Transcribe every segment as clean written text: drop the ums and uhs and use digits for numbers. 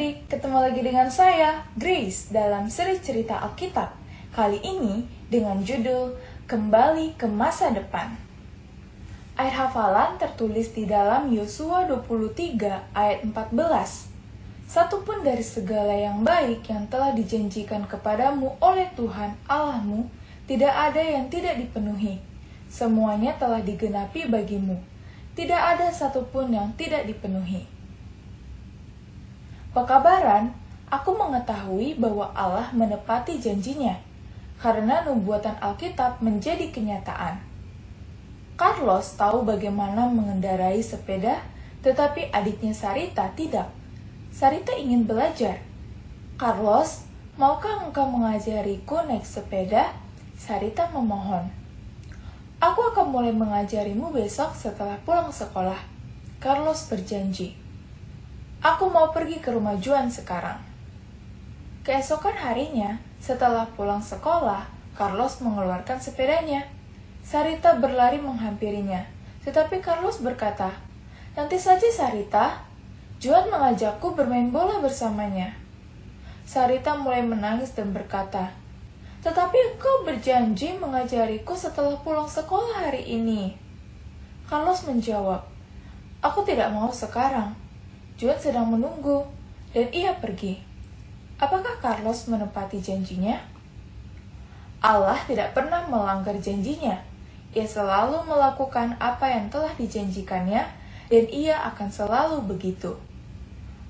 adik-adik, ketemu lagi dengan saya, Grace, dalam seri cerita Alkitab. Kali ini dengan judul Kembali ke Masa Depan. Ayat hafalan tertulis di dalam Yosua 23 ayat 14. Satupun dari segala yang baik yang telah dijanjikan kepadamu oleh Tuhan Allahmu, tidak ada yang tidak dipenuhi. Semuanya telah digenapi bagimu. Tidak ada satupun yang tidak dipenuhi. Pekabaran, aku mengetahui bahwa Allah menepati janjinya, karena nubuatan Alkitab menjadi kenyataan. Carlos tahu bagaimana mengendarai sepeda, tetapi adiknya Sarita tidak. Sarita ingin belajar. Carlos, maukah engkau mengajariku naik sepeda? Sarita memohon. Aku akan mulai mengajarimu besok setelah pulang sekolah. Carlos berjanji. Aku mau pergi ke rumah Juan sekarang. Keesokan harinya, setelah pulang sekolah, Carlos mengeluarkan sepedanya. Sarita berlari menghampirinya, tetapi Carlos berkata, "Nanti saja Sarita, Juan mengajakku bermain bola bersamanya." Sarita mulai menangis dan berkata, "Tetapi engkau berjanji mengajariku setelah pulang sekolah hari ini." Carlos menjawab, "Aku tidak mau sekarang. Juan sedang menunggu, dan ia pergi." Apakah Carlos menepati janjinya? Allah tidak pernah melanggar janjinya. Ia selalu melakukan apa yang telah dijanjikannya, dan ia akan selalu begitu.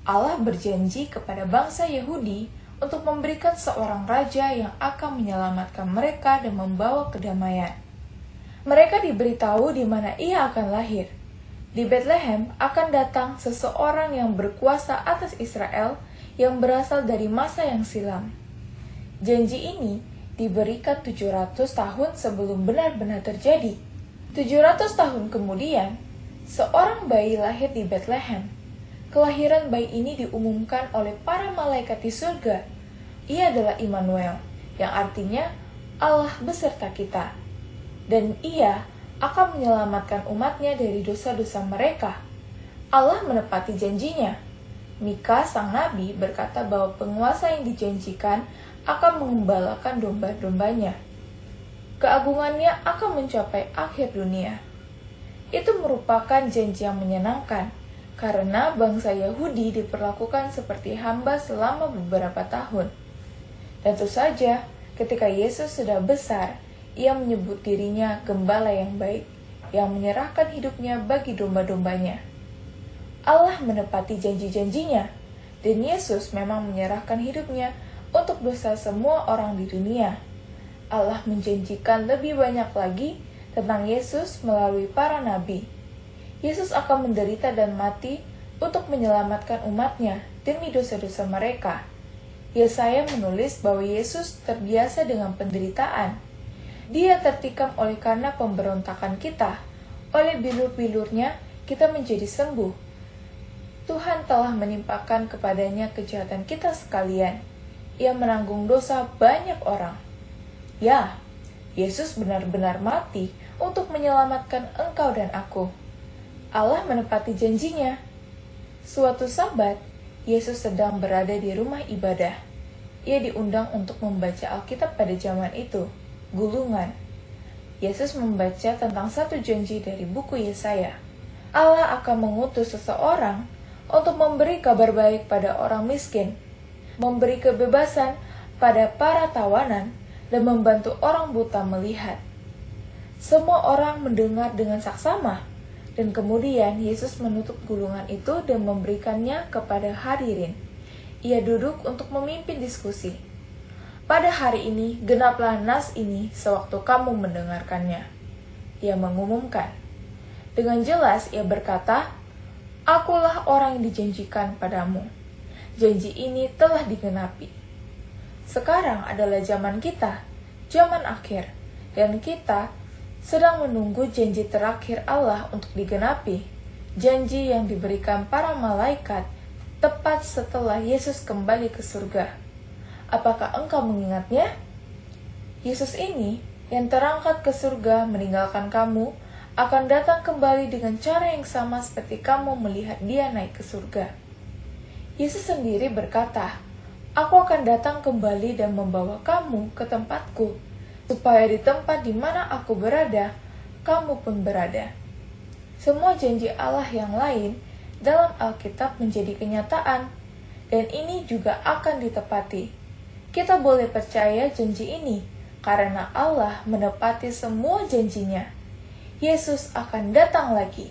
Allah berjanji kepada bangsa Yahudi untuk memberikan seorang raja yang akan menyelamatkan mereka dan membawa kedamaian. Mereka diberitahu di mana ia akan lahir. Di Bethlehem akan datang seseorang yang berkuasa atas Israel yang berasal dari masa yang silam. Janji ini diberikan 700 tahun sebelum benar-benar terjadi. 700 tahun kemudian, seorang bayi lahir di Bethlehem. Kelahiran bayi ini diumumkan oleh para malaikat di surga. Ia adalah Immanuel, yang artinya Allah beserta kita. Dan ia akan menyelamatkan umatnya dari dosa-dosa mereka. Allah menepati janjinya. Mika sang nabi berkata bahwa penguasa yang dijanjikan akan mengembalakan domba-dombanya. Keagungannya akan mencapai akhir dunia. Itu merupakan janji yang menyenangkan, karena bangsa Yahudi diperlakukan seperti hamba selama beberapa tahun. Tentu saja, ketika Yesus sudah besar, ia menyebut dirinya gembala yang baik, yang menyerahkan hidupnya bagi domba-dombanya. Allah menepati janji-janjinya, dan Yesus memang menyerahkan hidupnya untuk dosa semua orang di dunia. Allah menjanjikan lebih banyak lagi tentang Yesus melalui para nabi. Yesus akan menderita dan mati untuk menyelamatkan umatnya demi dosa-dosa mereka. Yesaya menulis bahwa Yesus terbiasa dengan penderitaan. Dia tertikam oleh karena pemberontakan kita. Oleh bilur-bilurnya, kita menjadi sembuh. Tuhan telah menimpakan kepadanya kejahatan kita sekalian. Ia menanggung dosa banyak orang. Ya, Yesus benar-benar mati untuk menyelamatkan engkau dan aku. Allah menepati janjinya. Suatu Sabat, Yesus sedang berada di rumah ibadah. Ia diundang untuk membaca Alkitab pada zaman itu. Gulungan. Yesus membaca tentang satu janji dari buku Yesaya. Allah akan mengutus seseorang untuk memberi kabar baik pada orang miskin, memberi kebebasan pada para tawanan, dan membantu orang buta melihat. Semua orang mendengar dengan saksama, dan kemudian Yesus menutup gulungan itu dan memberikannya kepada hadirin. Ia duduk untuk memimpin diskusi. "Pada hari ini, genaplah nas ini sewaktu kamu mendengarkannya," ia mengumumkan. Dengan jelas ia berkata, "Akulah orang yang dijanjikan padamu. Janji ini telah digenapi." Sekarang adalah zaman kita, zaman akhir, dan kita sedang menunggu janji terakhir Allah untuk digenapi. Janji yang diberikan para malaikat tepat setelah Yesus kembali ke surga. Apakah engkau mengingatnya? Yesus ini yang terangkat ke surga meninggalkan kamu akan datang kembali dengan cara yang sama seperti kamu melihat dia naik ke surga. Yesus sendiri berkata, "Aku akan datang kembali dan membawa kamu ke tempatku, supaya di tempat di mana aku berada, kamu pun berada." Semua janji Allah yang lain dalam Alkitab menjadi kenyataan, dan ini juga akan ditepati. Kita boleh percaya janji ini, karena Allah menepati semua janjinya. Yesus akan datang lagi.